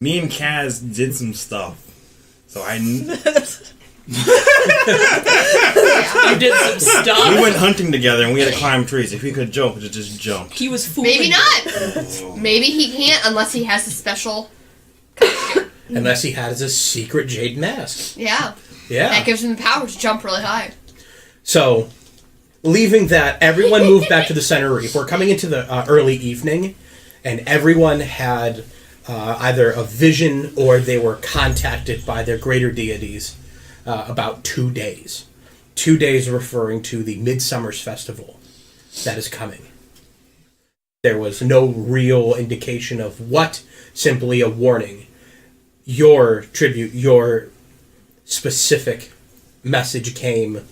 Me and Kaz did some stuff. So I... You did some stuff? We went hunting together and we had to climb trees. If he could jump, we just jumped. He was fooling. Maybe not. Maybe he can't unless he has a special costume. Unless he has a secret Jade mask. Yeah. Yeah. That gives him the power to jump really high. So, leaving that, everyone moved back to the center reef. We're coming into the early evening, and everyone had either a vision or they were contacted by their greater deities about 2 days. 2 days referring to the Midsummer's Festival that is coming. There was no real indication of what, simply a warning. Your tribute, your specific message came,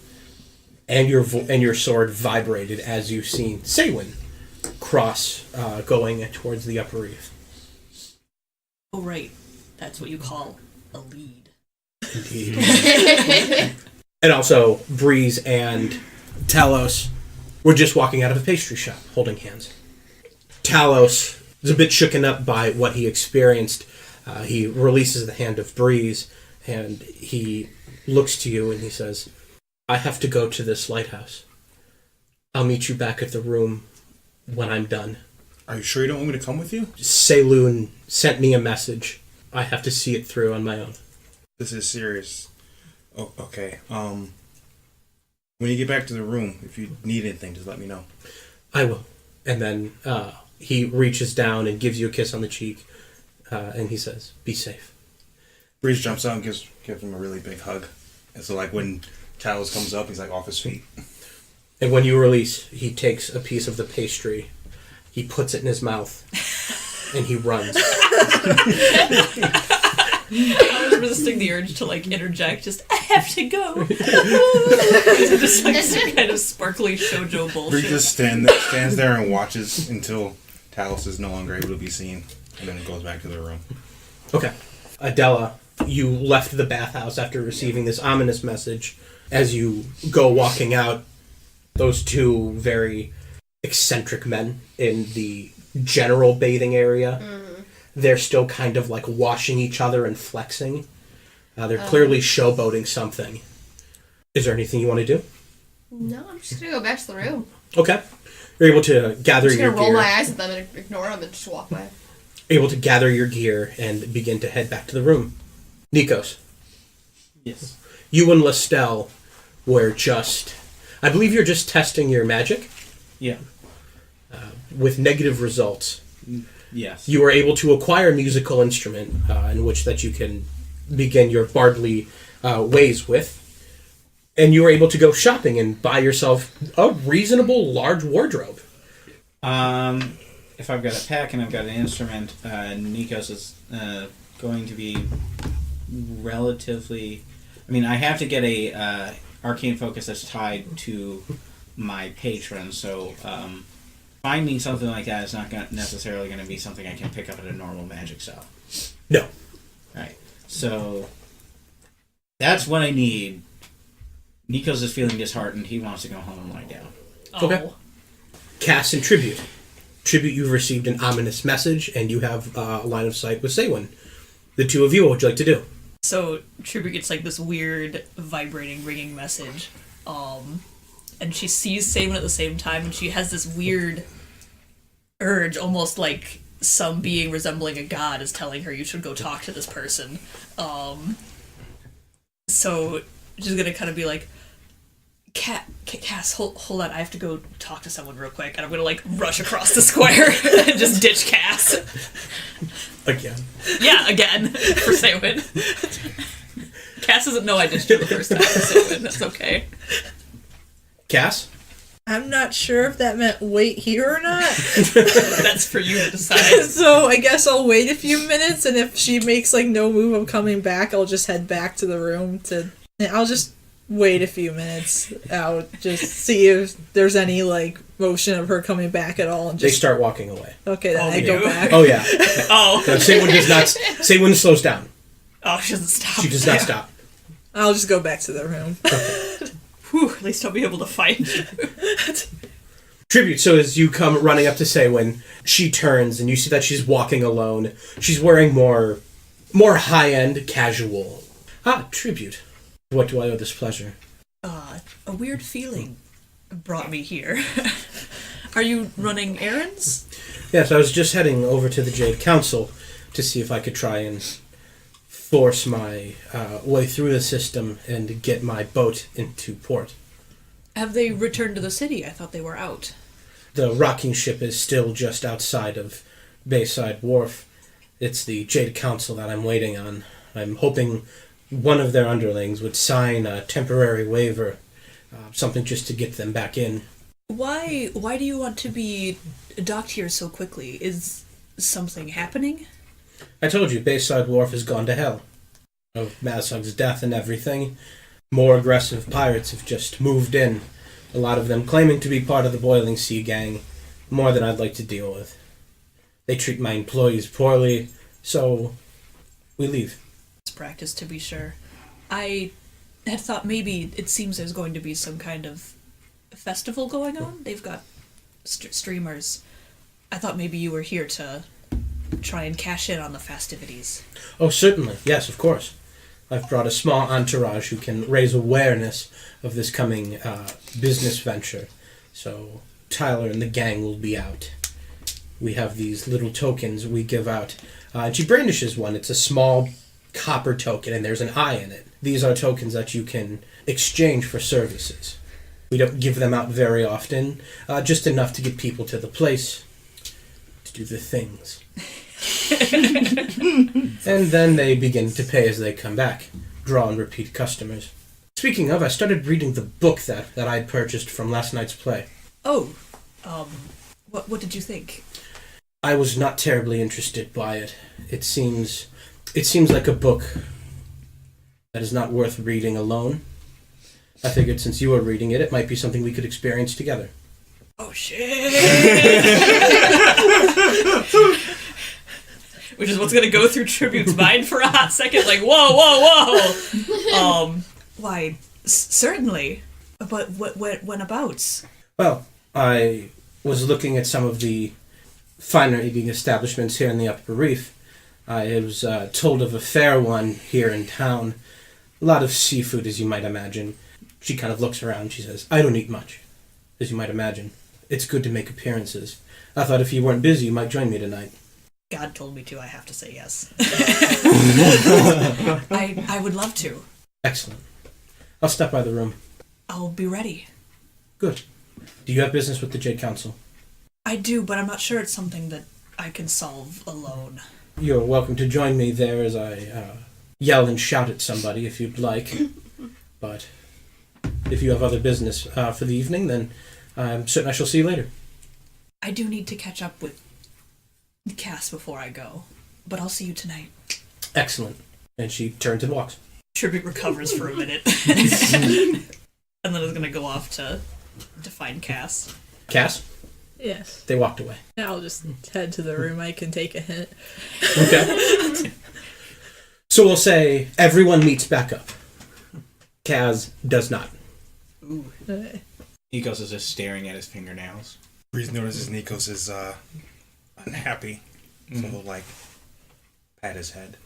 and your sword vibrated as you've seen Saywin cross going towards the upper reef. Oh, right. That's what you call a lead. Indeed. And also, Breeze and Talos were just walking out of a pastry shop, holding hands. Talos is a bit shooken up by what he experienced. He releases the hand of Breeze, and he looks to you and he says, I have to go to this lighthouse. I'll meet you back at the room when I'm done. Are you sure you don't want me to come with you? Seiloon sent me a message. I have to see it through on my own. This is serious. Oh, okay. When you get back to the room, if you need anything, just let me know. I will. And then he reaches down and gives you a kiss on the cheek, and he says, be safe. Breeze jumps out and gives him a really big hug. And so, like, when Talos comes up, he's, like, off his feet. And when you release, he takes a piece of the pastry, he puts it in his mouth, and he runs. I was resisting the urge to, like, interject, just, I have to go. Just, like, some kind of sparkly shoujo bullshit. Breeze just stands there and watches until Talos is no longer able to be seen, and then goes back to the room. Okay. Adela, you left the bathhouse after receiving this ominous message. As you go walking out, those two very eccentric men in the general bathing area, they're still kind of like washing each other and flexing. They're clearly showboating something. Is there anything you want to do? No, I'm just going to go back to the room. Okay. You're able to gather your gear. I'm just going to roll my eyes at them and ignore them and just walk by. Able to gather your gear and begin to head back to the room. Nikos. Yes. You and Lestel were just... I believe you're just testing your magic. Yeah. With negative results. Yes. You were able to acquire a musical instrument in which that you can begin your bardly ways with. And you were able to go shopping and buy yourself a reasonable large wardrobe. If I've got a pack and I've got an instrument, Nikos is going to be relatively... I mean, I have to get a arcane focus that's tied to my patron, so finding something like that is not necessarily going to be something I can pick up at a normal magic cell. No. Right. So that's what I need. Nikos is feeling disheartened. He wants to go home and lie down. Okay. Cast and Tribute. Tribute, you've received an ominous message, and you have a line of sight with Saywin. The two of you, what would you like to do? So Tribute gets like this weird vibrating ringing message, and she sees Saywin at the same time, and she has this weird urge, almost like some being resembling a god is telling her you should go talk to this person. So she's gonna kind of be like, Cass, hold on, I have to go talk to someone real quick, and I'm gonna like rush across the square and just ditch Cass. Again. Yeah, again, for Saywin. Cass doesn't know I ditched her the first time for Saywin, that's okay. Cass? I'm not sure if that meant wait here or not. That's for you to decide. So I guess I'll wait a few minutes, and if she makes like no move of coming back, I'll just head back to the room and I'll just wait a few minutes out, just see if there's any like motion of her coming back at all. And just... They start walking away. Okay, then I go back. Oh yeah. Oh. No, Saywin slows down. Oh, she doesn't stop. She does not stop. I'll just go back to the room. Whew, at least I'll be able to find you. Tribute, so as you come running up to Saywin, she turns and you see that she's walking alone. She's wearing more more high-end, casual. Tribute. What do I owe this pleasure? A weird feeling brought me here. Are you running errands? Yes, I was just heading over to the Jade Council to see if I could try and force my way through the system and get my boat into port. Have they returned to the city? I thought they were out. The rocking ship is still just outside of Bayside Wharf. It's the Jade Council that I'm waiting on. I'm hoping one of their underlings would sign a temporary waiver, something just to get them back in. Why do you want to be docked here so quickly? Is something happening? I told you, Bayside Wharf has gone to hell. Of Mazhug's death and everything. More aggressive pirates have just moved in. A lot of them claiming to be part of the Boiling Sea Gang. More than I'd like to deal with. They treat my employees poorly, so we leave. It's practice, to be sure. I had thought maybe it seems there's going to be some kind of festival going on. They've got streamers. I thought maybe you were here to try and cash in on the festivities. Oh, certainly. Yes, of course. I've brought a small entourage who can raise awareness of this coming business venture. So Tyler and the gang will be out. We have these little tokens we give out. And she brandishes one. It's a small copper token, and there's an eye in it. These are tokens that you can exchange for services. We don't give them out very often, just enough to get people to the place to do the things. And then they begin to pay as they come back, draw and repeat customers. Speaking of, I started reading the book that I had purchased from last night's play. Oh, what did you think? I was not terribly interested by it. It seems like a book that is not worth reading alone. I figured since you were reading it, it might be something we could experience together. Oh, shit! Which is what's going to go through Tribute's mind for a hot second, like, whoa! Why, certainly. But when abouts? Well, I was looking at some of the finer eating establishments here in the Upper Reef. I was told of a fair one here in town. A lot of seafood, as you might imagine. She kind of looks around. She says, I don't eat much, as you might imagine. It's good to make appearances. I thought if you weren't busy, you might join me tonight. God told me to. I have to say yes. I would love to. Excellent. I'll stop by the room. I'll be ready. Good. Do you have business with the Jade Council? I do, but I'm not sure it's something that I can solve alone. You're welcome to join me there as I yell and shout at somebody if you'd like. But if you have other business for the evening, then I'm certain I shall see you later. I do need to catch up with Cass before I go, but I'll see you tonight. Excellent. And she turns and walks. Tribute recovers for a minute. And then is going to go off to find Cass. Cass? Yes. They walked away. I'll just head to the room. I can take a hint. Okay. So we'll say everyone meets back up. Kaz does not. Ooh. Okay. Nikos is just staring at his fingernails. Breeze notices Nikos is unhappy, so he'll pat his head.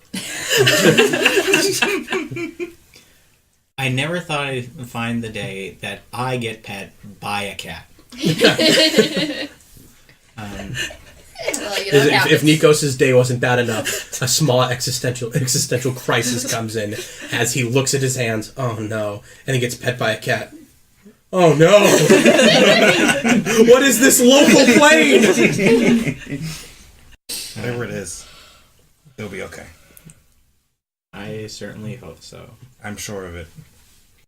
I never thought I'd find the day that I get pet by a cat. Well, if Nikos' day wasn't bad enough, a small existential crisis comes in as he looks at his hands. Oh no. And he gets pet by a cat. Oh no! What is this local plane? Whatever it is, it'll be okay. I certainly hope so. I'm sure of it.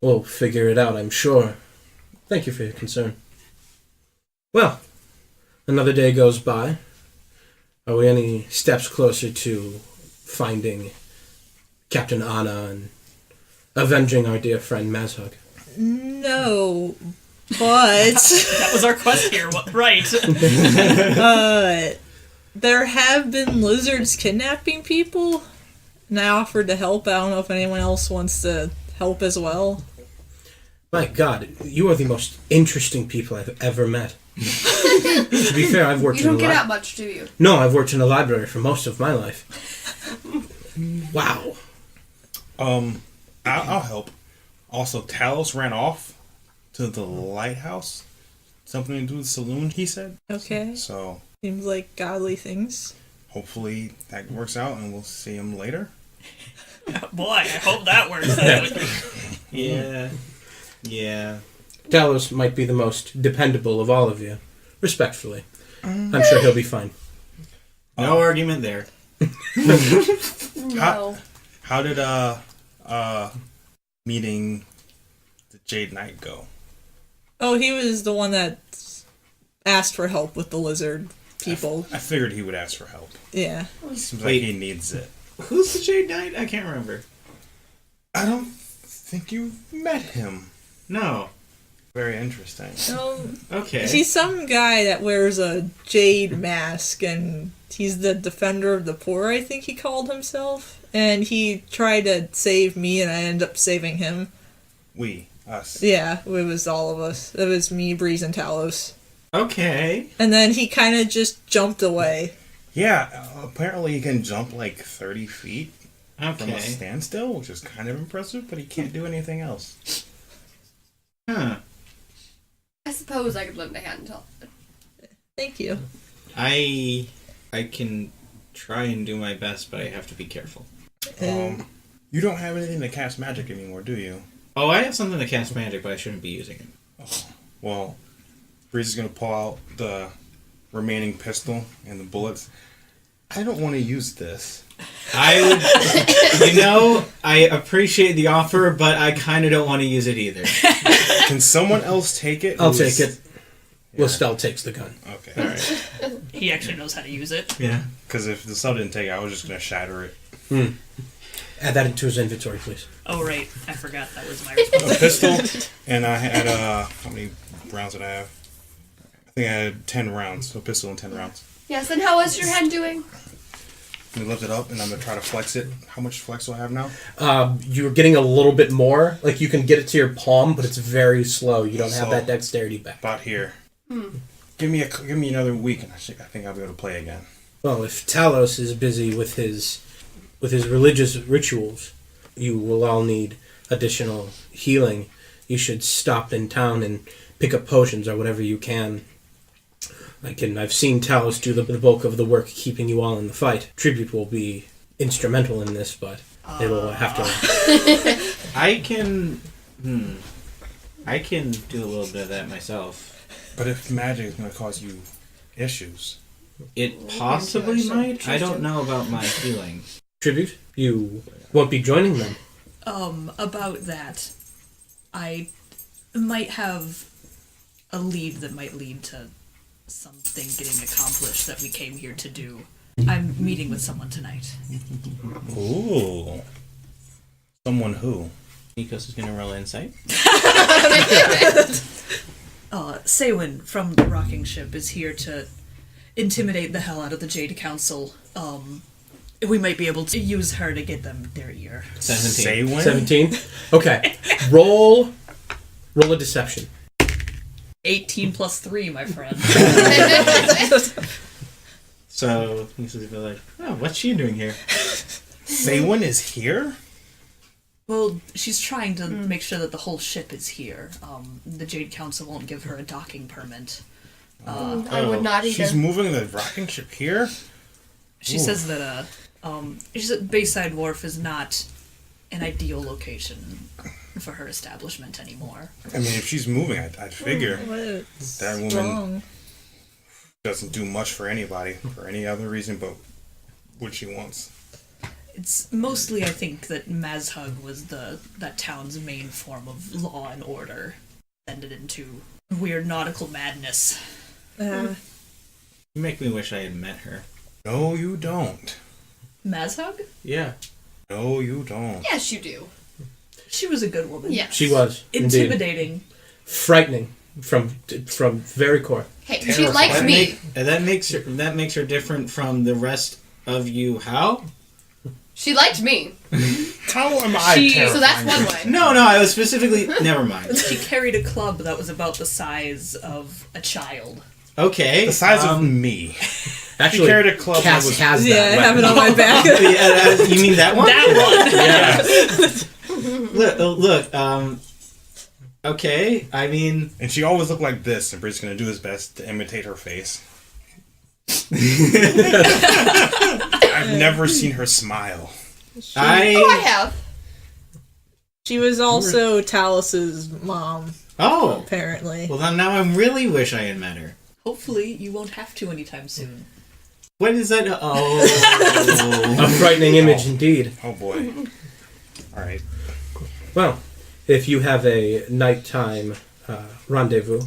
We'll figure it out, I'm sure. Thank you for your concern. Well, another day goes by. Are we any steps closer to finding Captain Anna and avenging our dear friend Mazhug? No, but That was our quest here, right? there have been lizards kidnapping people, and I offered to help. I don't know if anyone else wants to help as well. My God, you are the most interesting people I've ever met. To be fair, I've worked You don't in a get library. out much, do you? No, I've worked in a library for most of my life. Wow. I'll help. Also, Talos ran off to the lighthouse. Something to do with the saloon, he said. Okay. So Seems like godly things. hopefully that works out, and we'll see him later. Boy, I hope that works out. Yeah. Yeah. Talos might be the most dependable of all of you. Respectfully. I'm sure he'll be fine. No argument there. No. How did meeting the Jade Knight go? Oh, he was the one that asked for help with the lizard people. I figured he would ask for help. Yeah. Seems Wait. like he needs it. Who's the Jade Knight? I can't remember. I don't think you've met him. No. Very interesting. Okay. He's some guy that wears a jade mask, and he's the defender of the poor, I think he called himself. And he tried to save me, and I ended up saving him. Us. Yeah, it was all of us. It was me, Breeze, and Talos. Okay. And then he kind of just jumped away. Yeah, apparently he can jump like 30 feet from a Okay. standstill, which is kind of impressive, but he can't do anything else. Huh. I suppose I could lend a hand until. Thank you. I can try and do my best, but I have to be careful. You don't have anything to cast magic anymore, do you? Oh, I have something to cast magic, but I shouldn't be using it. Well, Breeze is going to pull out the remaining pistol and the bullets. I don't want to use this. I appreciate the offer, but I kind of don't want to use it either. Can someone else take it? I'll take it. Listel takes the gun. Okay. All right. He actually knows how to use it. Yeah. Because if the sub didn't take it, I was just going to shatter it. Add that into his inventory, please. Oh, right. I forgot that was my responsibility. A pistol, and I had, how many rounds did I have? I think I had 10 rounds. So a pistol and 10 rounds. Yes, and how is your hand doing? Let me lift it up, and I'm going to try to flex it. How much flex do I have now? You're getting a little bit more. Like, you can get it to your palm, but it's very slow. You don't have that dexterity back. About here. Give me another week, and I think I'll be able to play again. Well, if Talos is busy with his religious rituals, you will all need additional healing. You should stop in town and pick up potions or whatever you can. I've seen Talos do the bulk of the work keeping you all in the fight. Tribute will be instrumental in this, but they will have to... I can do a little bit of that myself. But if magic is going to cause you issues... It possibly might. I don't know about my healing. Tribute, you won't be joining them. About that, I might have a lead that might lead to something getting accomplished that we came here to do. I'm meeting with someone tonight. Ooh. Someone who? Nikos is going to roll insight. Saywin from the Rocking Ship is here to intimidate the hell out of the Jade Council. We might be able to use her to get them their ear. 17. Say when? 17? Okay. Roll a deception. 18 plus 3, my friend. So Nikos will be like, "Oh, what's she doing here?" Saywin is here? Well, she's trying to make sure that the whole ship is here. The Jade Council won't give her a docking permit. I would not either. She's moving the rocking ship here? She Ooh. says that she said Bayside Wharf is not an ideal location for her establishment anymore. I mean, if she's moving, I'd figure that woman Strong. doesn't do much for anybody for any other reason but what she wants. It's mostly, I think, that Mazhug was that town's main form of law and order, ended into weird nautical madness. You make me wish I had met her. No, you don't. Mazhug? Yeah. No, you don't. Yes, you do. She was a good woman. Yes. She was. Indeed. Intimidating. Frightening from very core. Hey, she liked me. That makes her different from the rest of you. How? She liked me. How am I terrifying? So that's one way. No, I was specifically. Never mind. She carried a club that was about the size of a child. Okay. The size of me. Actually, carried a club Cass that was- has that. Yeah, I have it weapon. on my back. You mean that one? That one. Look. Okay. I mean, And she always looked like this, and Bree's gonna do his best to imitate her face. I've never seen her smile. Oh, I have. She was also Talos's mom, oh. apparently. Well, then now I really wish I had met her. Hopefully, you won't have to anytime soon. What is that? Oh. A frightening image indeed. Oh boy. Alright. Well, if you have a nighttime rendezvous,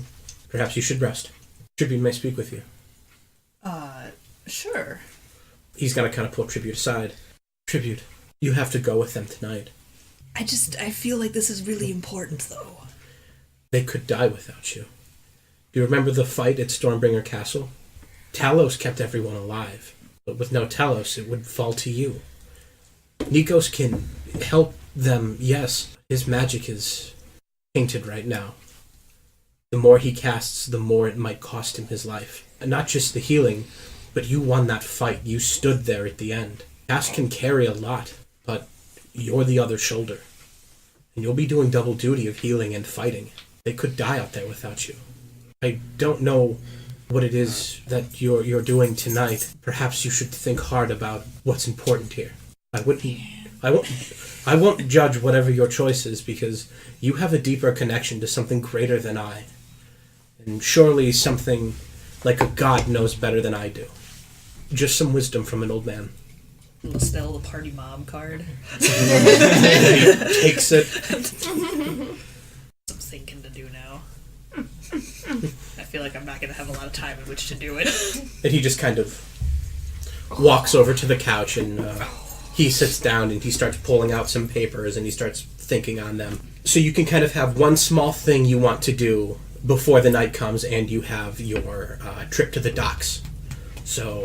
perhaps you should rest. Tribute may speak with you. Sure. He's going to kind of pull Tribute aside. Tribute, you have to go with them tonight. I feel like this is really important, though. They could die without you. Do you remember the fight at Stormbringer Castle? Talos kept everyone alive, but with no Talos, it would fall to you. Nikos can help them, yes. His magic is tainted right now. The more he casts, the more it might cost him his life. And not just the healing, but you won that fight. You stood there at the end. Cass can carry a lot, but you're the other shoulder. And you'll be doing double duty of healing and fighting. They could die out there without you. I don't know what it is that you're doing tonight. Perhaps you should think hard about what's important here. I won't judge whatever your choice is, because you have a deeper connection to something greater than I. And surely something like a god knows better than I do. Just some wisdom from an old man. Listel, the party mom card. Takes it. Some thinking to do now. I feel like I'm not going to have a lot of time in which to do it. And he just kind of walks over to the couch, and he sits down and he starts pulling out some papers and he starts thinking on them. So you can kind of have one small thing you want to do before the night comes, and you have your trip to the docks. So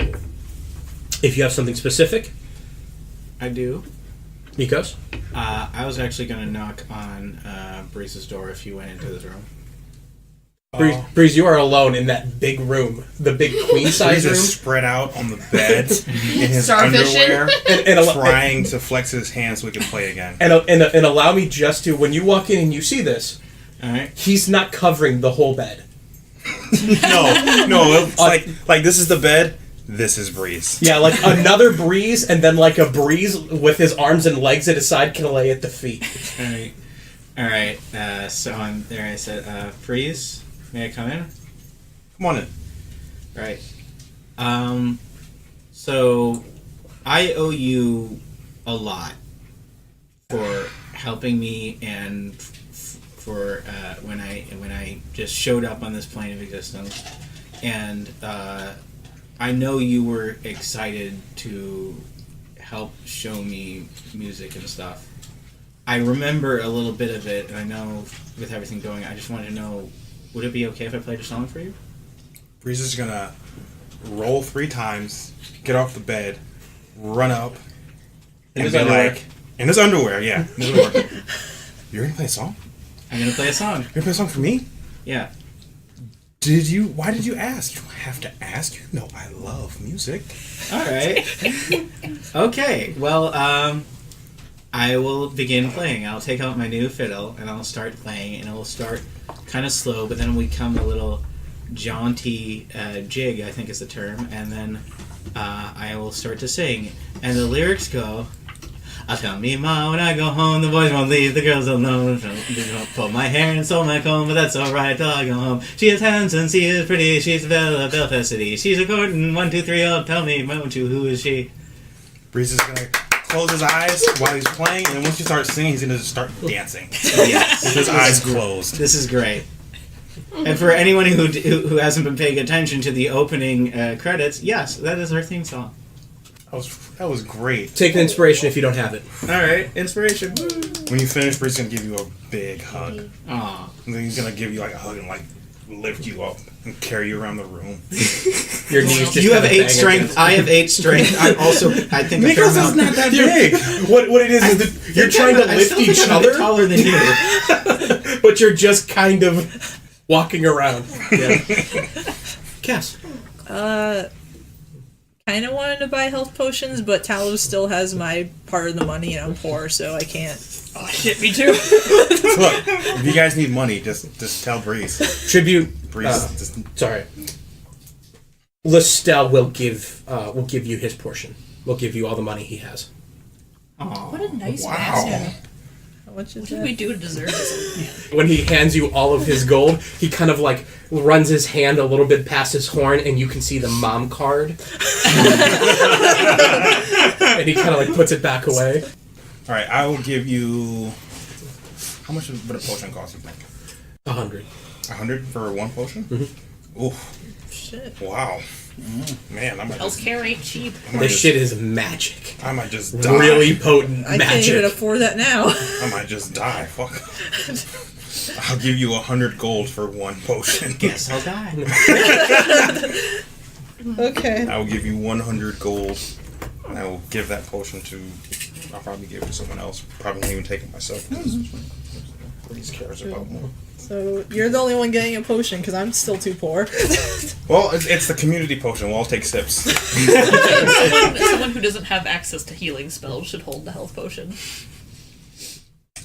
if you have something specific, I do. Nikos? I was actually going to knock on Breeze's door if you went into this room. Breeze, you are alone in that big room, the big queen size Breeze room. is spread out on the bed in his Starfishing. underwear, And trying to flex his hands so we can play again. And allow me just to, when you walk in and you see this, All right. he's not covering the whole bed. No, it's like this is the bed. This is Breeze. Yeah, like another Breeze, and then like a Breeze with his arms and legs at his side can lay at the feet. All right. So I'm there. I said, Breeze, may I come in? Come on in. Right. So I owe you a lot for helping me and for when I just showed up on this plane of existence, and I know you were excited to help show me music and stuff. I remember a little bit of it, and I know with everything going, I just wanted to know, would it be okay if I played a song for you? Breeze is gonna roll 3 times, get off the bed, run up, In and his be underwear. like, in his underwear, yeah. In his underwear. You're gonna play a song? I'm gonna play a song. You're gonna play a song for me? Yeah. Why did you ask? You don't have to ask. You know I love music. All right. Okay. Well, I will begin playing. I'll take out my new fiddle and I'll start playing, and it will start kind of slow, but then we come a little jaunty jig, I think is the term, and then I will start to sing, and the lyrics go, "I'll tell me ma when I go home, the boys won't leave, the girls alone. They don't pull my hair and sew my comb, but that's alright till I go home. She is handsome, she is pretty, she's a Belle of Belfast City. She's a Gordon, 1, 2, 3, oh, tell me, won't you, who is she?" Breeze is gonna close his eyes while he's playing, and then once you start singing, he's gonna just start dancing Yes. with his eyes closed. This is great. And for anyone who hasn't been paying attention to the opening credits, yes, that is our theme song. That was great. Take an inspiration if you don't have it. All right, inspiration. When you finish, Breeze is gonna give you a big hug. Aw. And then he's gonna give you like a hug and like lift you up and carry you around the room. Your knees just You have kinda 8 bang strength. against- I have 8 strength. I'm also, I think, a fair Nicholas is amount. not that big. What it is that you're trying to I lift still think each I'm a bit other, taller than you. but you're just kind of walking around. Yeah. Cass. kind of wanted to buy health potions, but Talos still has my part of the money, and I'm poor, so I can't. Oh shit, me too. Look, if you guys need money, just tell Breeze. Tribute. Breeze, Sorry. Listel will give you his portion. We'll give you all the money he has. Aw. What a nice Wow. bastard. How much is What did that? we do to deserve this, man? When he hands you all of his gold, he kind of like runs his hand a little bit past his horn, and you can see the mom card. And he kind of like puts it back away. All right, I will give you. How much would a potion cost? You think? 100. 100 for one potion? Mm-hmm. Oof! Shit. Wow. Man, I might just. Healthcare ain't cheap. This shit is magic. I might just die. Really potent I can't even magic. afford that now. I might just die. Fuck. I'll give you 100 gold for one potion. Guess I'll die. Okay. I will give you 100 gold, and I will give that potion to. I'll probably give it to someone else. Probably won't even take it myself. Breeze cares about more. So you're the only one getting a potion because I'm still too poor. Well, it's the community potion. We'll all take sips. Someone who doesn't have access to healing spells should hold the health potion.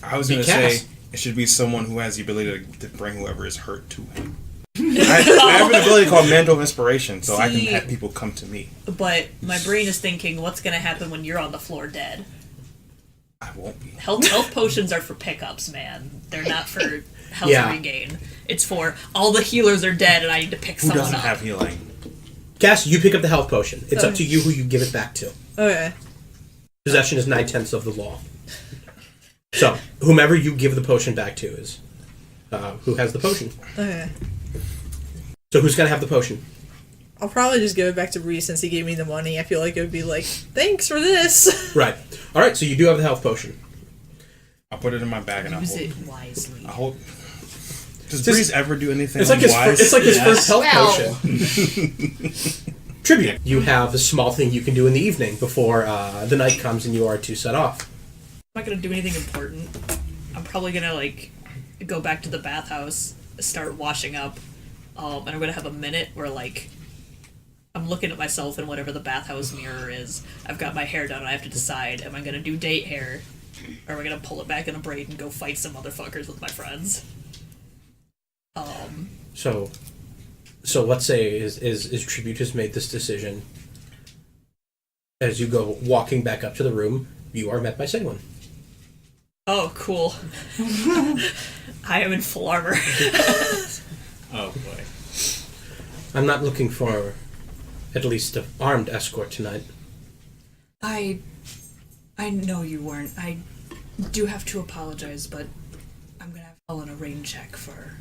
I was going to Cass. say it should be someone who has the ability to bring whoever is hurt to him. I have an ability called Mantle of Inspiration, so I can See- have people come to me. But my brain is thinking, what's going to happen when you're on the floor dead? I won't be. Health potions are for pickups, man. They're not for health Yeah. regain. It's for all the healers are dead and I need to pick Who someone doesn't up. have healing? Cass, you pick up the health potion. It's up Okay. to you who you give it back to. Okay. Possession is 9/10 of the law. So, whomever you give the potion back to is who has the potion. Okay. So, who's going to have the potion? I'll probably just give it back to Reese since he gave me the money. I feel like it would be like, thanks for this. Right. All right, so you do have the health potion. I'll put it in my bag and I'll Use hold. it wisely. I hold. Does Just- Breeze ever do anything It's like his, wise? it's like his Yes. first health Well. potion. Tribute. You have a small thing you can do in the evening before the night comes and you are to set off. I'm not going to do anything important. I'm probably going to, like, go back to the bathhouse, start washing up, and I'm going to have a minute where, like, I'm looking at myself in whatever the bathhouse mirror is. I've got my hair done, and I have to decide, am I going to do date hair, or am I going to pull it back in a braid and go fight some motherfuckers with my friends? So let's say is Tribute has made this decision. As you go walking back up to the room, you are met by Sigmund. Oh, cool. I am in full armor. Oh boy. I'm not looking for at least an armed escort tonight. I know you weren't. I do have to apologize, but I'm gonna have to call in a rain check for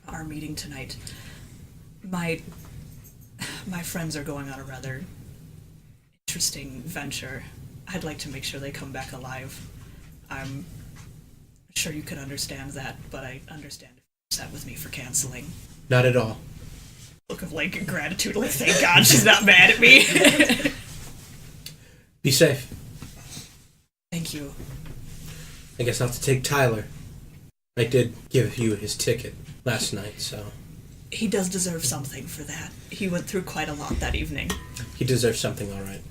our meeting tonight. My friends are going on a rather interesting venture. I'd like to make sure they come back alive. I'm sure you can understand that, but I understand if you're upset with me for canceling. Not at all. Look of like gratitude, like thank God she's not mad at me. Be safe. Thank you. I guess I'll have to take Tyler. I did give you his ticket last night, so He does deserve something for that. He went through quite a lot that evening. he deserves something, all right.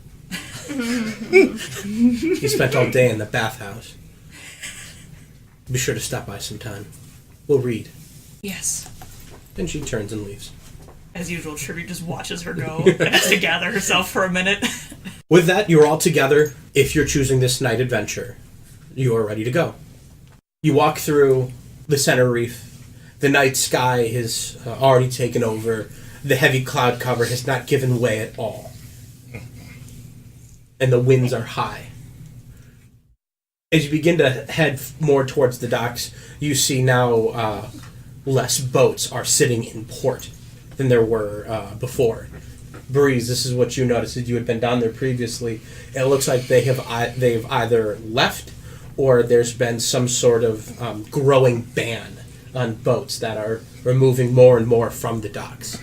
He spent all day in the bathhouse. Be sure to stop by sometime. We'll read. Yes. Then she turns and leaves. As usual, Tribute just watches her go and has to gather herself for a minute. With that, you're all together. If you're choosing this night adventure, you are ready to go. You walk through the center reef. The night sky has already taken over. The heavy cloud cover has not given way at all. And the winds are high. As you begin to head more towards the docks, you see now less boats are sitting in port than there were before. Breeze, this is what you noticed as you had been down there previously. It looks like they've either left or there's been some sort of growing ban on boats that are removing more and more from the docks.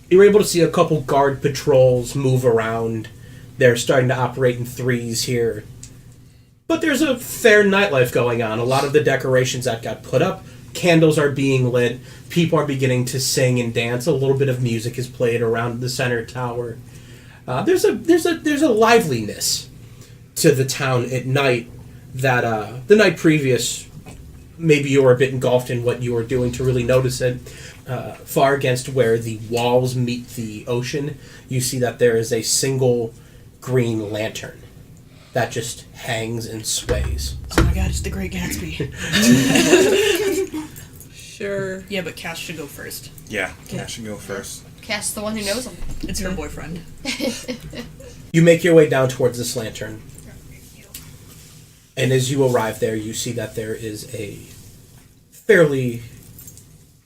You're able to see a couple guard patrols move around. They're starting to operate in threes here. But there's a fair nightlife going on. A lot of the decorations that got put up candles are being lit. People are beginning to sing and dance. A little bit of music is played around the center tower. There's a liveliness to the town at night that the night previous, maybe you were a bit engulfed in what you were doing to really notice it. Far against where the walls meet the ocean, you see that there is a single green lantern that just hangs and sways. Oh my god, it's the Great Gatsby. Sure. Yeah, but Cass should go first. Yeah, Cass should go first. Cass, the one who knows him. It's her boyfriend. You make your way down towards this lantern, and as you arrive there, you see that there is a fairly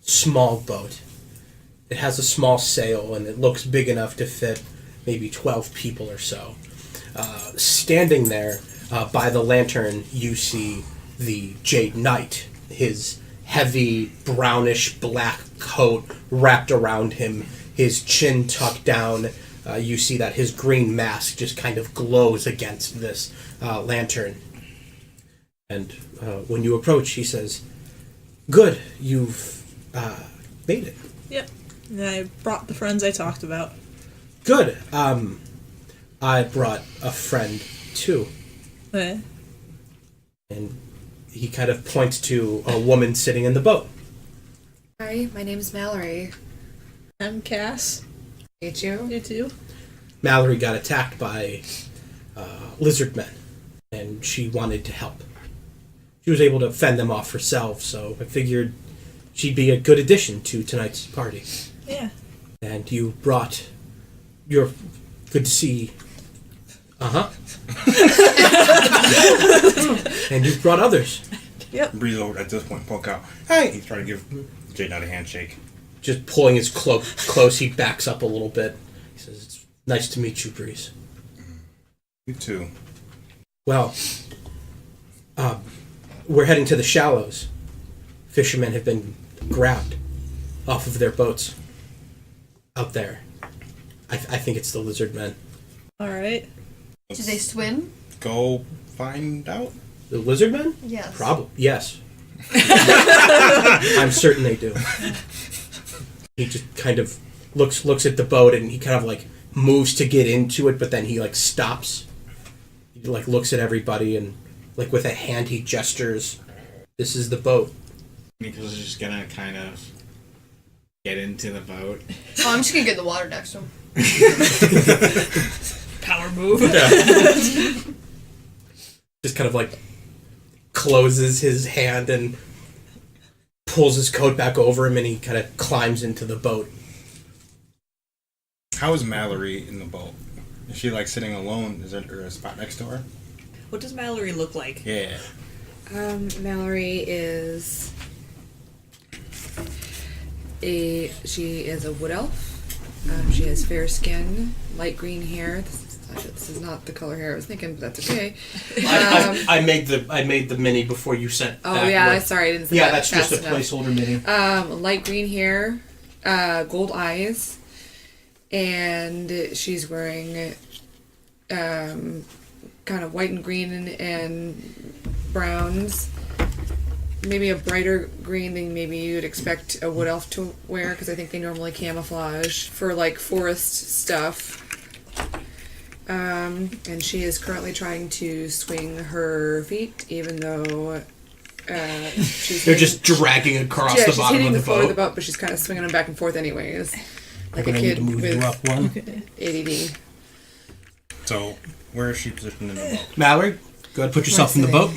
small boat. It has a small sail, and it looks big enough to fit maybe 12 people or so. Standing there by the lantern, you see the Jade Knight, his heavy brownish black coat wrapped around him, his chin tucked down. You see that his green mask just kind of glows against this lantern. And when you approach, he says, "Good, you've made it." Yep. And I brought the friends I talked about. Good. I brought a friend too. Okay. And he kind of points to a woman sitting in the boat. Hi, my name's Mallory. I'm Cass. Meet you? You too. Mallory got attacked by lizard men, and she wanted to help. She was able to fend them off herself, so I figured she'd be a good addition to tonight's party. Yeah. And you brought your... Good to see... And you brought others. Breeze over at this point, poke out. Hey! He's trying to give Jade Knight a handshake. Just pulling his cloak close, he backs up a little bit. He says, "It's nice to meet you, Breeze." You too. Well, we're heading to the shallows. Fishermen have been grabbed off of their boats out there. I think it's the lizard men. All right. Do they swim? Go find out. The lizard men? Yes. Probably. Yes. I'm certain they do. He just kind of looks at the boat, and he kind of like moves to get into it, but then he like stops. He like looks at everybody, and like with a hand he gestures. This is the boat. Nicholas is just gonna kind of get into the boat. Oh, I'm just gonna get in the water next to him. Power move. Just kind of like closes his hand and pulls his coat back over him, and he kind of climbs into the boat. How is Mallory in the boat? Is she like sitting alone? Is there a spot next to her? What does Mallory look like? Yeah. Mallory is she is a wood elf. She has fair skin, light green hair. This is not the color hair I was thinking, but that's okay. I made the mini before you sent. Oh that yeah, with- sorry, I didn't say Yeah, that that's just a fast enough. placeholder mini. Light green hair, gold eyes, and she's wearing kind of white and green and browns. Maybe a brighter green than maybe you'd expect a wood elf to wear, because I think they normally camouflage for like forest stuff. And she is currently trying to swing her feet, even though she's They're just dragging across yeah, the she's bottom hitting of the the floor of the boat. boat, but she's kind of swinging them back and forth anyways, like I'm a gonna need kid to move with you up one. ADD. So, where is she positioned in the boat? Mallory, go ahead, put yourself in the boat.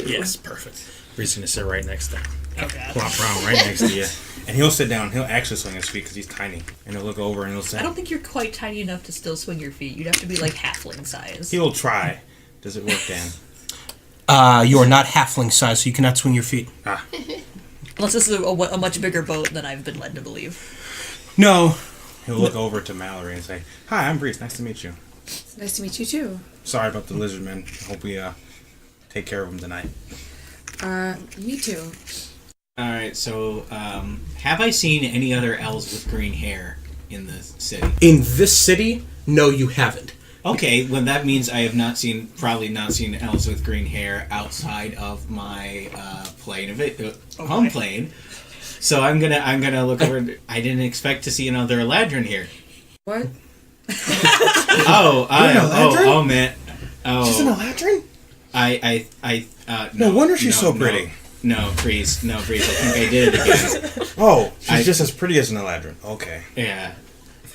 Yes, perfect. Breeze's gonna sit right next to her. Oh god. Plop around right next to you. And he'll sit down. He'll actually swing his feet because he's tiny. And he'll look over and he'll say, I don't think you're quite tiny enough to still swing your feet. You'd have to be like halfling size. He'll try. Does it work, Dan? You are not halfling size, so you cannot swing your feet. Unless this is a much bigger boat than I've been led to believe. No. He'll look over to Mallory and say, "Hi, I'm Breeze. Nice to meet you. It's nice to meet you too. Sorry about the lizard men. Hope we take care of them tonight." Me too. Alright, so, have I seen any other elves with green hair in the city? In this city, no, you haven't. Okay, well that means I have probably not seen elves with green hair outside of my plane of it, home plane. So I'm gonna look over. I didn't expect to see another Eladrin here. What? Oh man. Oh, She's an Eladrin? No wonder she's so pretty. No, Breeze. I think I did it again. Oh, she's just as pretty as an Eladrin. Okay. Yeah.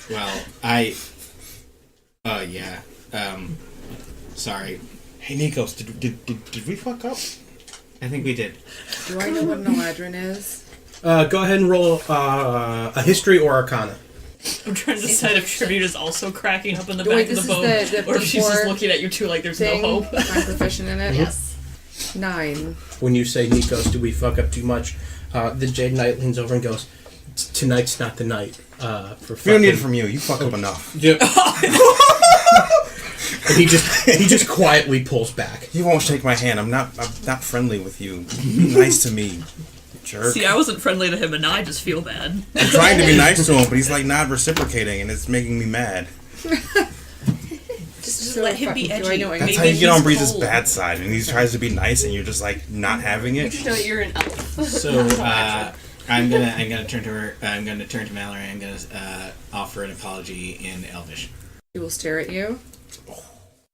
Well, yeah. Sorry. Hey, Nikos, did we fuck up? I think we did. Do I know what an Eladrin is? Go ahead and roll a history or arcana. I'm trying to decide if Tribute is also cracking up in the back Wait, of the this boat, is the or if she's just before looking at you two like there's Thing. no hope. I'm proficient in it. Yes. 9. When you say, Nikos, do we fuck up too much? The Jade Knight leans over and goes, tonight's not the night for fucking... We don't need it from you. You fuck up enough. Yep. And he just quietly pulls back. You won't shake my hand. I'm not friendly with you. Be nice to me, jerk. See, I wasn't friendly to him, and now I just feel bad. I'm trying to be nice to him, but he's like not reciprocating, and it's making me mad. Just let him be edgy. That's Maybe how you get on he's Breeze's cold. bad side, and he tries to be nice, and you're just like not having You it. just know that you're an elf. So I'm gonna turn to her. I'm gonna turn to Mallory. I'm gonna offer an apology in Elvish. He will stare at you.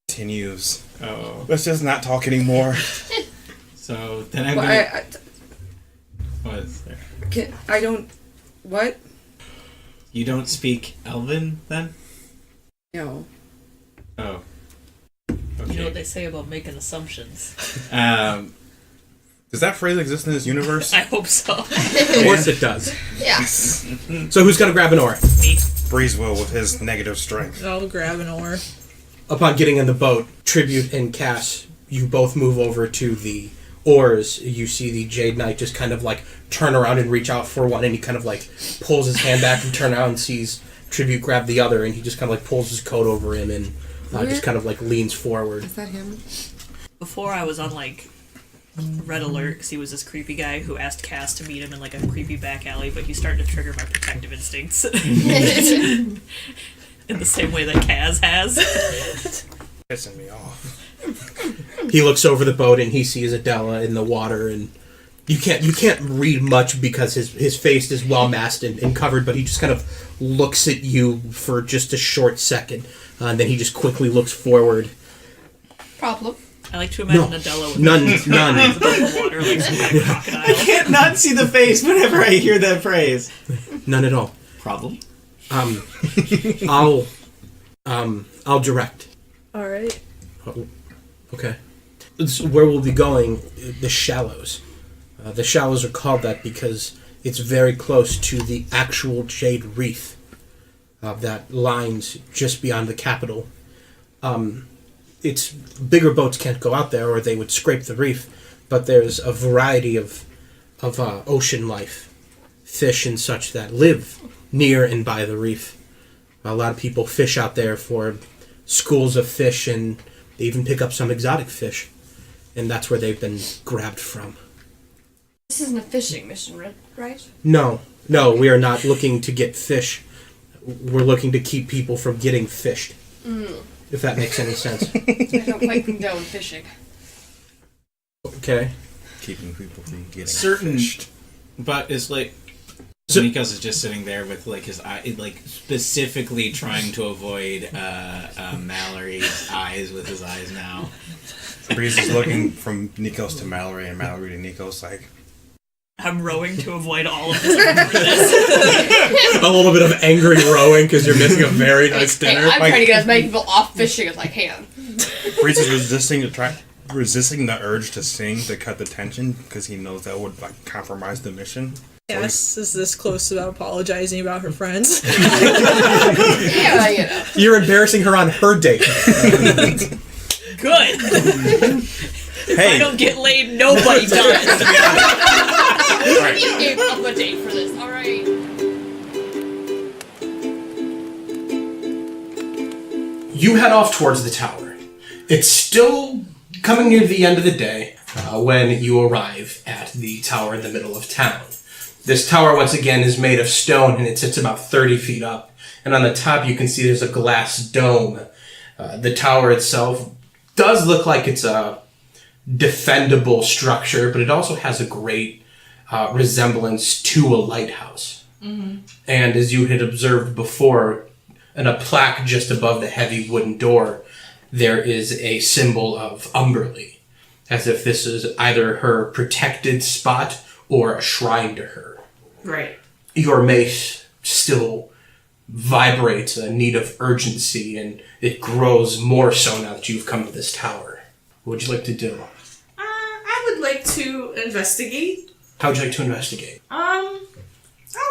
Continues. Oh. Let's just not talk anymore. So then I'm Well, gonna. What is there? I don't. What? You don't speak Elven then? No. Oh. You know what Okay. they say about making assumptions. Does that phrase exist in this universe? I hope so. Of course it does. Yes. So who's going to grab an oar? Me. Breeze will with his negative strength. I'll grab an oar. Upon getting in the boat, Tribute and Cass, you both move over to the oars. You see the Jade Knight just kind of like turn around and reach out for one, and he kind of like pulls his hand back and turn around and sees Tribute grab the other, and he just kind of like pulls his coat over him and just kind of like leans forward. Is that him? Before I was on like red alert because he was this creepy guy who asked Cass to meet him in like a creepy back alley, but he's starting to trigger my protective instincts in the same way that Cass has. Pissing me off. He looks over the boat and he sees Adela in the water, and you can't read much because his face is well masked and covered, but he just kind of looks at you for just a short second, and then he just quickly looks forward. Problem. I like to imagine No. Adela with None. above the water like some kind of crocodile. I can't not see the face whenever I hear that phrase. None at all. Problem? I'll direct. All right. Oh, okay. It's where we'll be going, the Shallows. The Shallows are called that because it's very close to the actual Jade Reef that lines just beyond the capital. It's bigger boats can't go out there or they would scrape the reef, but there's a variety of ocean life, fish and such that live near and by the reef. A lot of people fish out there for schools of fish, and they even pick up some exotic fish, and that's where they've been grabbed from. This isn't a fishing mission, right? No, we are not looking to get fish. We're looking to keep people from getting fished. If that makes any sense. I don't quite condone fishing. Okay. Keeping people from getting Certain, fished. but it's like So- Nikos is just sitting there with like his eye, like specifically trying to avoid Mallory's eyes with his eyes now. Breeze is looking from Nikos to Mallory and Mallory to Nikos like, I'm rowing to avoid all of this. A little bit of angry rowing because you're missing a very nice Hey, dinner. I'm trying to get as many people off fishing as I can. Breeze is resisting the urge to sing to cut the tension because he knows that would like compromise the mission. Yes, is this close to apologizing about her friends? Yeah, you know. You're embarrassing her on her date. Good. If I Hey, don't get laid, nobody does. You gave up a date for this, alright? You head off towards the tower. It's still coming near the end of the day when you arrive at the tower in the middle of town. This tower, once again, is made of stone, and it sits about 30 feet up. And on the top, you can see there's a glass dome The tower itself does look like it's a defendable structure, but it also has a great resemblance to a lighthouse. Mm-hmm. And as you had observed before, in a plaque just above the heavy wooden door, there is a symbol of Umberlee, as if this is either her protected spot or a shrine to her. Right. Your mace still vibrates a need of urgency, and it grows more so now that you've come to this tower. What would you like to do? I would like to investigate. How would you like to investigate? I'll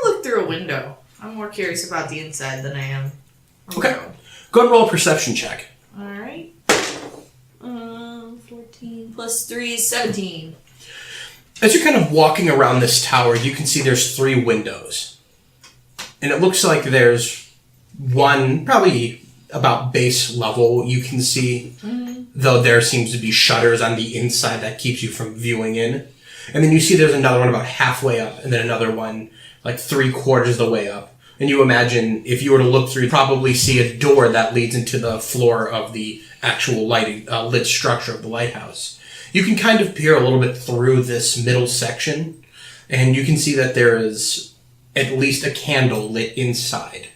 look through a window. I'm more curious about the inside than I am. Okay. Go ahead and roll a perception check. Alright. 14 plus 3 is 17. As you're kind of walking around this tower, you can see there's 3 windows. And it looks like there's one, probably about base level, you can see. Mm-hmm. Though there seems to be shutters on the inside that keeps you from viewing in. And then you see there's another one about halfway up, and then another one like 3/4 of the way up. And you imagine if you were to look through, you'd probably see a door that leads into the floor of the actual lit structure of the lighthouse. You can kind of peer a little bit through this middle section, and you can see that there is at least a candle lit inside.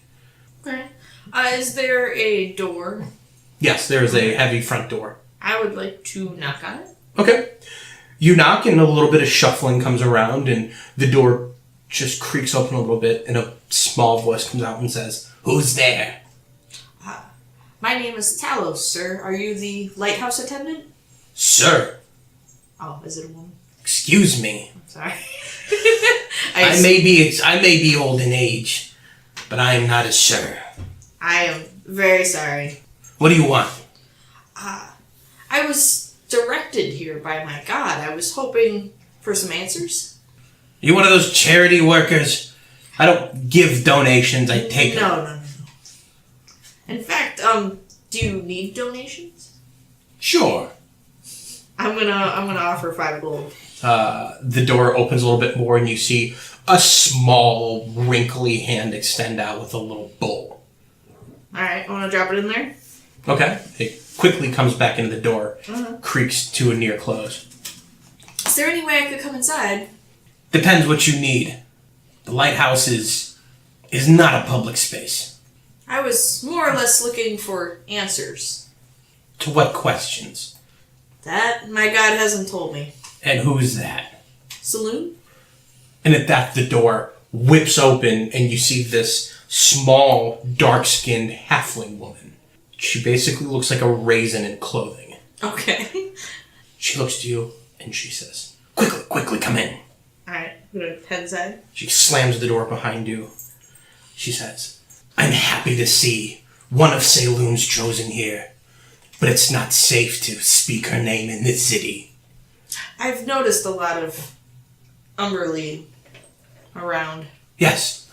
Okay. Is there a door? Yes, there is a heavy front door. I would like to knock on it. Okay. You knock, and a little bit of shuffling comes around, and the door just creaks open a little bit, and a small voice comes out and says, "Who's there?" My name is Talos, sir. Are you the lighthouse attendant? Sir. Oh, is it a woman? Excuse me. I'm sorry. I may be old in age, but I am not a sir. I am very sorry. What do you want? I was directed here by my god. I was hoping for some answers. You one of those charity workers? I don't give donations, I take them. No. In fact, do you need donations? Sure. I'm gonna offer 5 gold. The door opens a little bit more, and you see a small, wrinkly hand extend out with a little bowl. Alright, I wanna drop it in there. Okay. It quickly comes back into the door, creaks to a near close. Is there any way I could come inside? Depends what you need. The lighthouse is not a public space. I was more or less looking for answers. To what questions? That my god hasn't told me. And who's that? Saloon? And at that, the door whips open, and you see this small, dark-skinned halfling woman. She basically looks like a raisin in clothing. Okay. She looks to you, and she says, Quickly, come in." Alright, I'm gonna head inside. She slams the door behind you. She says, "I'm happy to see one of Saloon's chosen here, but it's not safe to speak her name in this city." I've noticed a lot of Umberlee around. Yes,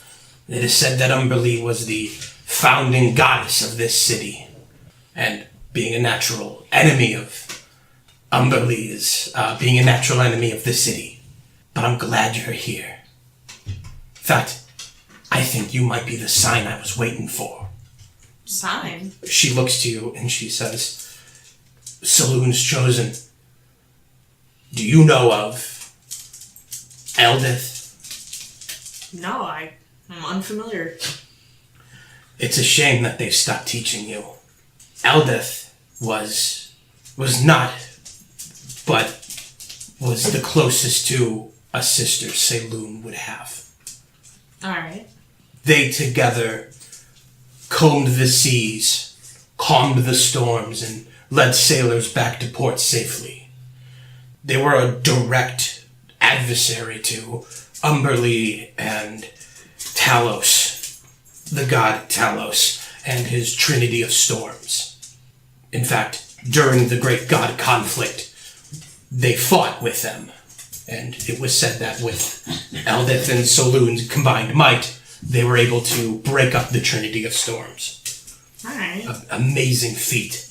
it is said that Umberlee was the founding goddess of this city, and being a natural enemy of Umberlee is being a natural enemy of the city. But I'm glad you're here. In fact, I think you might be the sign I was waiting for. Sign? She looks to you and she says, "Saloon's chosen. Do you know of Eldath?" No, I'm unfamiliar. It's a shame that they've stopped teaching you. Eldath was not, but was the closest to a sister Saloon would have. Alright. They together combed the seas, calmed the storms, and led sailors back to port safely. They were a direct adversary to Umberlee and Talos, the god Talos, and his Trinity of Storms. In fact, during the Great God conflict, they fought with them. And it was said that with Eldath and Saloon's combined might, they were able to break up the Trinity of Storms. Alright. Amazing feat.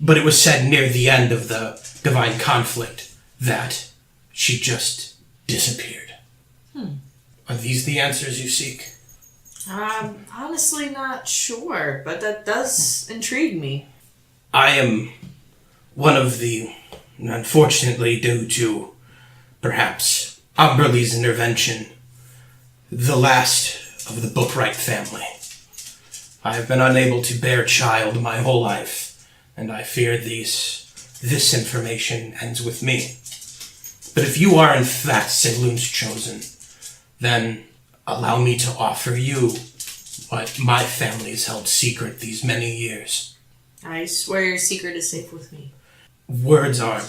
But it was said near the end of the divine conflict that she just disappeared. Are these the answers you seek? I'm honestly not sure, but that does intrigue me. I am one of the, unfortunately due to perhaps Umberlee's intervention, the last of the Bookright family. I have been unable to bear child my whole life, and I fear this information ends with me. But if you are in fact Saloon's chosen, then allow me to offer you what my family has held secret these many years. I swear your secret is safe with me. Words are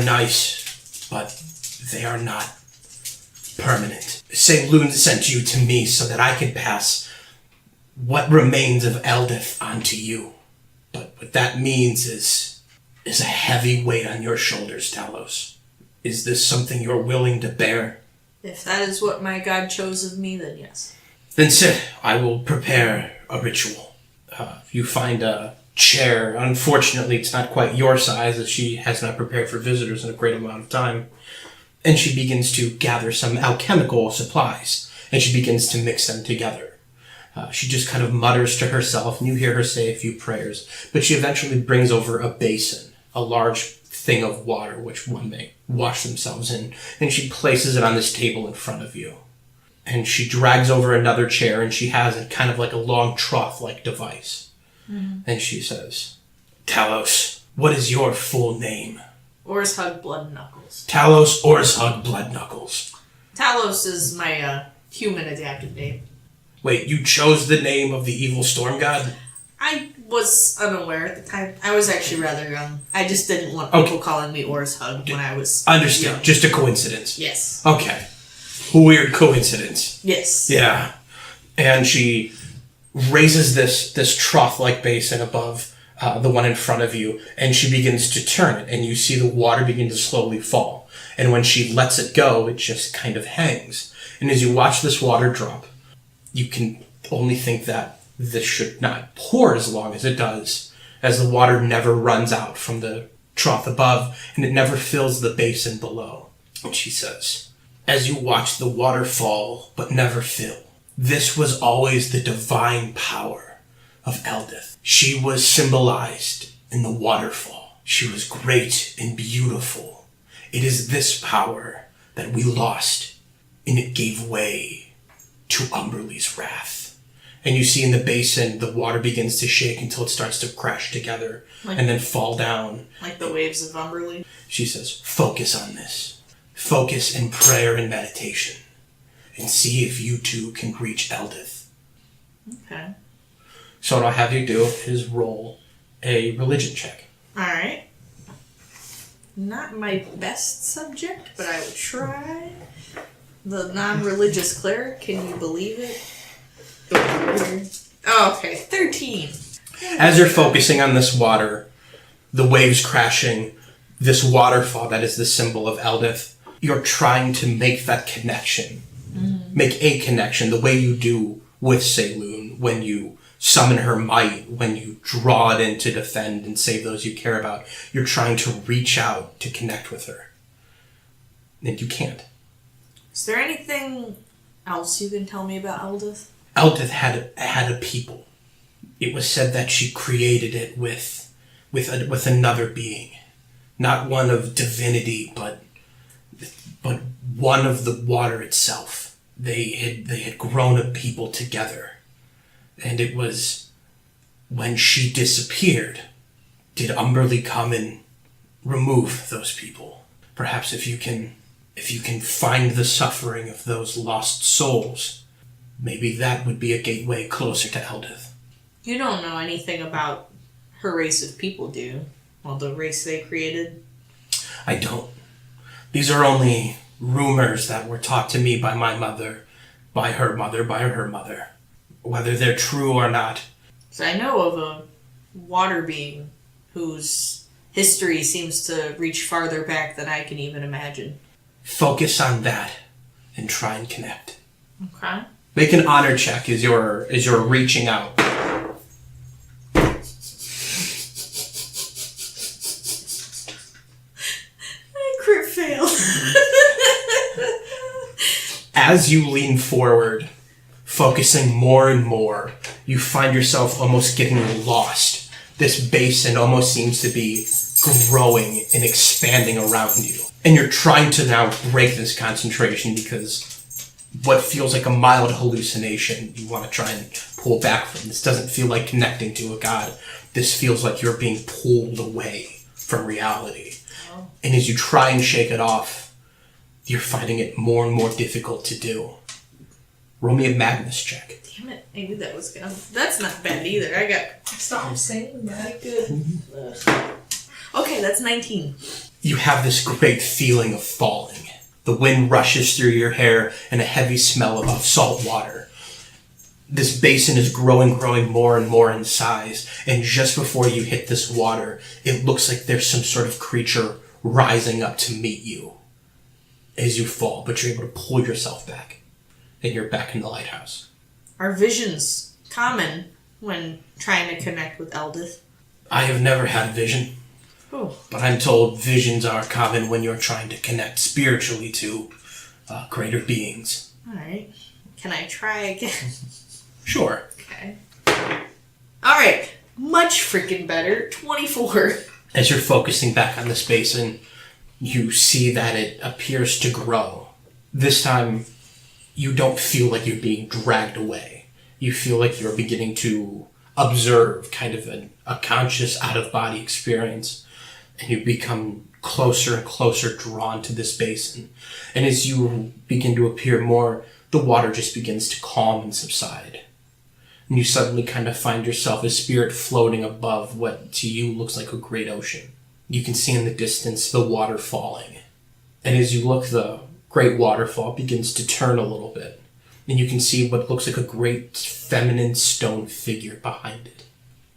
nice, but they are not permanent. Saloon sent you to me so that I could pass what remains of Eldath onto you. But what that means is a heavy weight on your shoulders, Talos. Is this something you're willing to bear? If that is what my god chose of me, then yes. Then sit. I will prepare a ritual. You find a chair. Unfortunately, it's not quite your size, as she has not prepared for visitors in a great amount of time. And she begins to gather some alchemical supplies, and she begins to mix them together. She just kind of mutters to herself, and you hear her say a few prayers, but she eventually brings over a basin, a large thing of water, which one may wash themselves in, and she places it on this table in front of you. And she drags over another chair, and she has it kind of like a long trough-like device. Mm-hmm. And she says, Talos, what is your full name? Orshug Blood Knuckles. Talos Orshug Blood Knuckles. Talos is my human adapted name. Wait, you chose the name of the evil storm god? I was unaware at the time. I was actually rather young. I just didn't want people calling me Orshug when I was Understood. young. Just a coincidence. Yes. Okay. Weird coincidence. Yes. Yeah. And she raises this trough-like basin above the one in front of you, and she begins to turn it, and you see the water begin to slowly fall. And when she lets it go, it just kind of hangs. And as you watch this water drop, you can only think that this should not pour as long as it does, as the water never runs out from the trough above, and it never fills the basin below. And she says, as you watch the water fall but never fill, this was always the divine power of Eldath. She was symbolized in the waterfall. She was great and beautiful. It is this power that we lost, and it gave way to Umberlee's wrath. And you see in the basin, the water begins to shake until it starts to crash together and then fall down. Like the waves of Umberlee? She says, focus on this. Focus in prayer and meditation. And see if you too can reach Eldath. Okay. So what I'll have you do is roll a religion check. Alright. Not my best subject, but I would try. The non-religious cleric, can you believe it? Oh, okay, 13. As you're focusing on this water, the waves crashing, this waterfall that is the symbol of Eldath, you're trying to make that connection. Mm-hmm. Make a connection the way you do with Saloon when you summon her might, when you draw it in to defend and save those you care about. You're trying to reach out to connect with her. And you can't. Is there anything else you can tell me about Eldath? Eldath had a people. It was said that she created it with another being, not one of divinity, but one of the water itself. They had grown a people together, and it was when she disappeared, did Umberlee come and remove those people? Perhaps if you can find the suffering of those lost souls, maybe that would be a gateway closer to Eldath. You don't know anything about her race of people, do you? Well, the race they created? I don't. These are only rumors that were taught to me by my mother, by her mother. Whether they're true or not. So I know of a water being whose history seems to reach farther back than I can even imagine. Focus on that and try and connect. Okay. Make an honor check as you're reaching out. Crit fail. As you lean forward, focusing more and more, you find yourself almost getting lost this basin almost seems to be growing and expanding around you. And you're trying to now break this concentration because what feels like a mild hallucination you want to try and pull back from. This doesn't feel like connecting to a god. This feels like you're being pulled away from reality. Oh. And as you try and shake it off, you're finding it more and more difficult to do. Roll me a madness check. Damn it, I knew that was gonna... That's not bad either. I got... Stop saying that. Good. Okay, that's 19. You have this great feeling of falling. The wind rushes through your hair and a heavy smell of salt water. This basin is growing more and more in size, and just before you hit this water, it looks like there's some sort of creature rising up to meet you as you fall, but you're able to pull yourself back, and you're back in the lighthouse. Are visions common when trying to connect with Eldath? I have never had a vision. Oh. But I'm told visions are common when you're trying to connect spiritually to greater beings. Alright. Can I try again? Sure. Okay. Alright. Much freaking better. 24. As you're focusing back on this basin, you see that it appears to grow. This time, you don't feel like you're being dragged away. You feel like you're beginning to observe kind of a conscious out-of-body experience. And you become closer and closer drawn to this basin. And as you begin to appear more, the water just begins to calm and subside. And you suddenly kind of find yourself as spirit floating above what to you looks like a great ocean. You can see in the distance the water falling. And as you look, the great waterfall begins to turn a little bit. And you can see what looks like a great feminine stone figure behind it.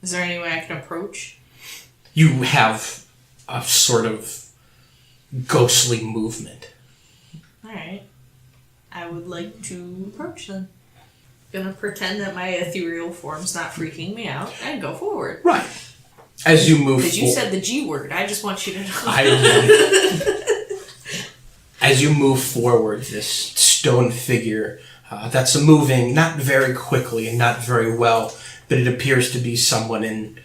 Is there any way I can approach? You have a sort of ghostly movement. Alright. I would like to approach them. Gonna pretend that my ethereal form's not freaking me out and go forward. Right. As you move Because you said the G word. I just want you to know. As you move forward, this stone figure that's moving not very quickly and not very well, but it appears to be someone in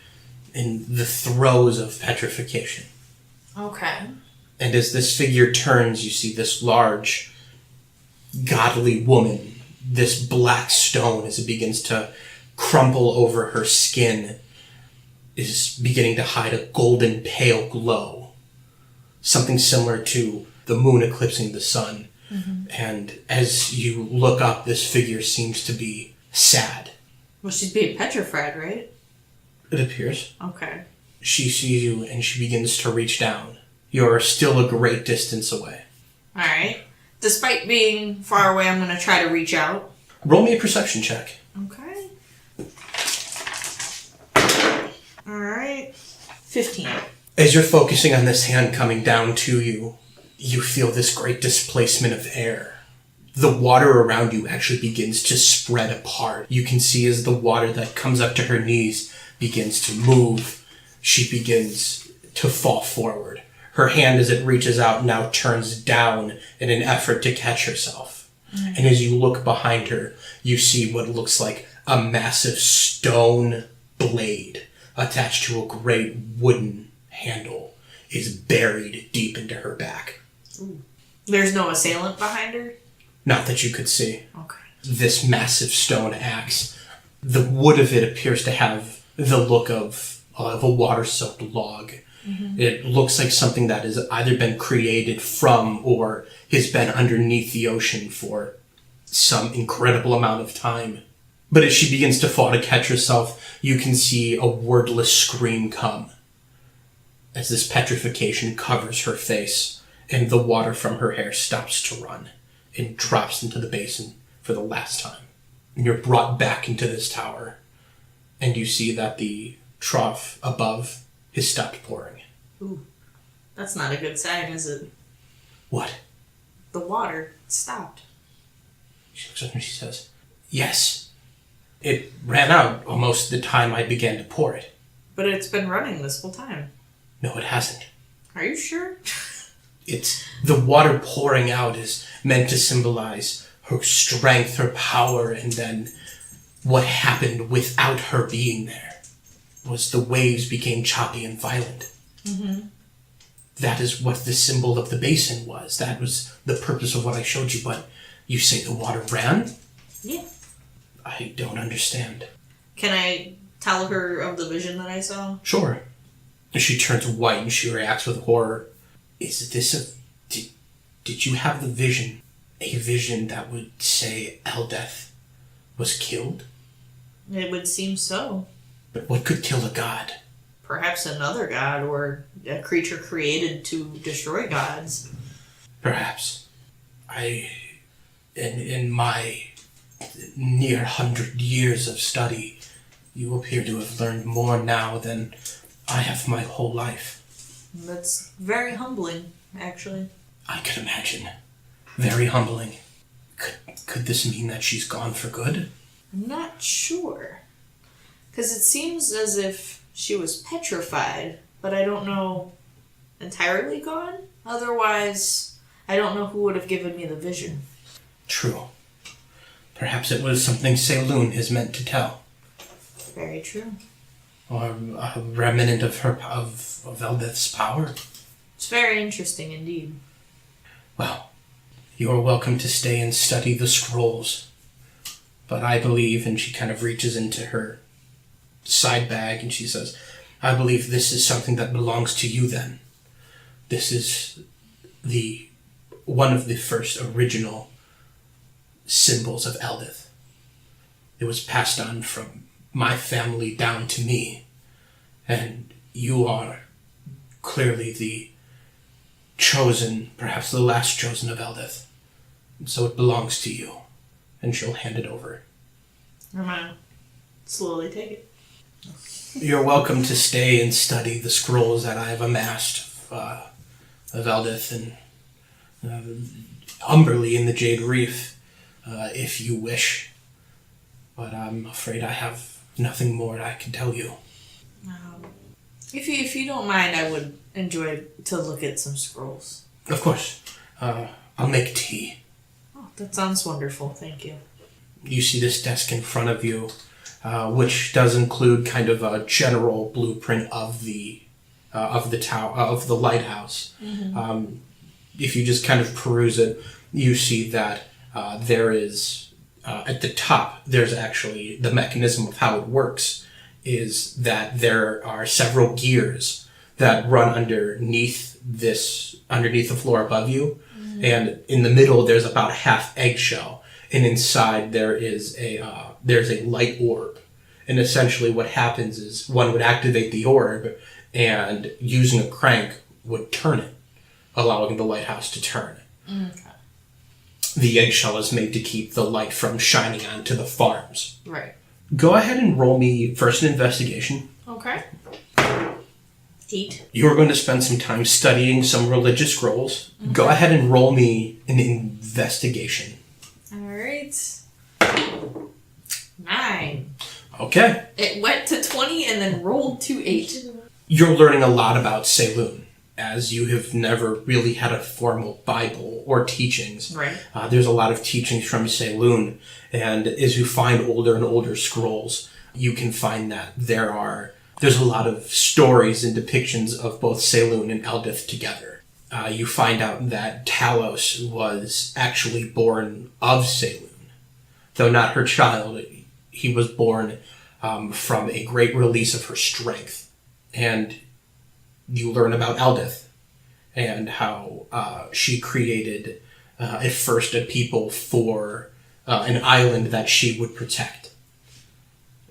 the throes of petrification. Okay. And as this figure turns, you see this large, godly woman, this black stone, as it begins to crumple over her skin, is beginning to hide a golden pale glow. Something similar to the moon eclipsing the sun. Mm-hmm. And as you look up, this figure seems to be sad. Well, she's being petrified, right? It appears. Okay. She sees you and she begins to reach down. You're still a great distance away. Alright. Despite being far away, I'm going to try to reach out. Roll me a perception check. Okay. Alright. 15. As you're focusing on this hand coming down to you, you feel this great displacement of air. The water around you actually begins to spread apart. You can see as the water that comes up to her knees begins to move, she begins to fall forward. Her hand, as it reaches out, now turns down in an effort to catch herself. Mm. And as you look behind her, you see what looks like a massive stone blade attached to a great wooden handle is buried deep into her back. Ooh. There's no assailant behind her? Not that you could see. Okay. This massive stone axe, the wood of it appears to have the look of a water-soaked log. Mm-hmm. It looks like something that has either been created from or has been underneath the ocean for some incredible amount of time. But as she begins to fall to catch herself, you can see a wordless scream come as this petrification covers her face and the water from her hair stops to run and drops into the basin for the last time. And you're brought back into this tower, and you see that the trough above has stopped pouring. Ooh. That's not a good sign, is it? What? The water stopped. She looks at me and she says, yes. It ran out almost the time I began to pour it. But it's been running this whole time. No, it hasn't. Are you sure? It's the water pouring out is meant to symbolize her strength, her power, and then what happened without her being there. was the waves became choppy and violent. Mm-hmm. That is what the symbol of the basin was. That was the purpose of what I showed you, but you say the water ran? Yeah. I don't understand. Can I tell her of the vision that I saw? Sure. She turns white and she reacts with horror. Is this Did you have the vision? A vision that would say Eldath was killed? It would seem so. But what could kill a god? Perhaps another god or a creature created to destroy gods. Perhaps. In my near 100 years of study, you appear to have learned more now than I have my whole life. That's very humbling, actually. I could imagine. Very humbling. Could this mean that she's gone for good? I'm not sure. Because it seems as if she was petrified, but I don't know entirely gone. Otherwise, I don't know who would have given me the vision. True. Perhaps it was something Saloon is meant to tell. Very true. Or a remnant of Eldath's power. It's very interesting indeed. Well, you're welcome to stay and study the scrolls. But I believe, and she kind of reaches into her side bag and she says, I believe this is something that belongs to you then. This is one of the first original symbols of Eldath. It was passed on from my family down to me, and you are clearly the chosen, perhaps the last chosen of Eldath. So it belongs to you, and she'll hand it over. I'm gonna slowly take it. You're welcome to stay and study the scrolls that I have amassed of Eldath and Umberly in the Jade Reef, if you wish. But I'm afraid I have nothing more I can tell you. If you don't mind, I would enjoy to look at some scrolls. Of course. I'll make tea. Oh, that sounds wonderful. Thank you. You see this desk in front of you, which does include kind of a general blueprint of the lighthouse. Mm-hmm. If you just kind of peruse it, you see that there is at the top. There's actually the mechanism of how it works is that there are several gears that run underneath the floor above you, mm-hmm. and in the middle there's about a half eggshell, and inside there's a light orb. And essentially what happens is one would activate the orb, and using a crank would turn it, allowing the lighthouse to turn. Okay. The eggshell is made to keep the light from shining onto the farms. Right. Go ahead and roll me first an investigation. Okay. 8. You are going to spend some time studying some religious scrolls. Okay. Go ahead and roll me an investigation. Alright. 9. Okay. It went to 20 and then rolled to 8. You're learning a lot about Saloon, as you have never really had a formal Bible or teachings. Right. There's a lot of teachings from Saloon, and as you find older and older scrolls, you can find that there's a lot of stories and depictions of both Saloon and Eldath together. You find out that Talos was actually born of Saloon, though not her child. He was born from a great release of her strength. And you learn about Eldath and how she created at first a people for an island that she would protect.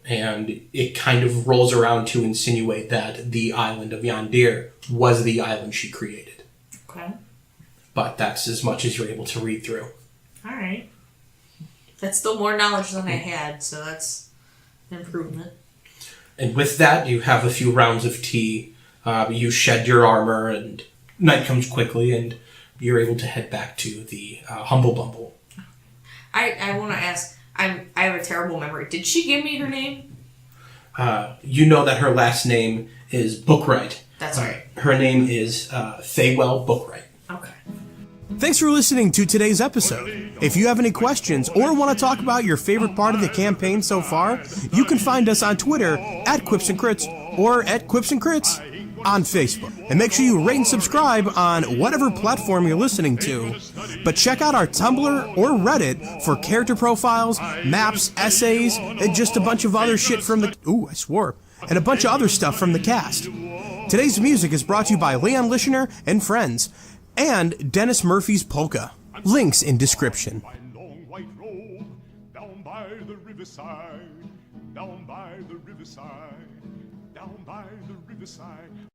And it kind of rolls around to insinuate that the island of Yondir was the island she created. Okay. But that's as much as you're able to read through. Alright. That's still more knowledge than I had, so that's an improvement. And with that, you have a few rounds of tea. You shed your armor, and night comes quickly, and you're able to head back to the Humble Bumble. I want to ask, I have a terrible memory. Did she give me her name? You know that her last name is Bookwright. That's right. Her name is Faywell Bookwright. Okay. Thanks for listening to today's episode. If you have any questions or want to talk about your favorite part of the campaign so far, you can find us on Twitter at Quipsncrits or at Quipsncrits on Facebook. And make sure you rate and subscribe on whatever platform you're listening to. But check out our Tumblr or Reddit for character profiles, maps, essays, and just a bunch of other shit from the... Ooh, I swore. And a bunch of other stuff from the cast. Today's music is brought to you by Leon Lischner and friends, and Dennis Murphy's Polka. Links in description. Long white road down by the riverside, down by the riverside, down by the riverside.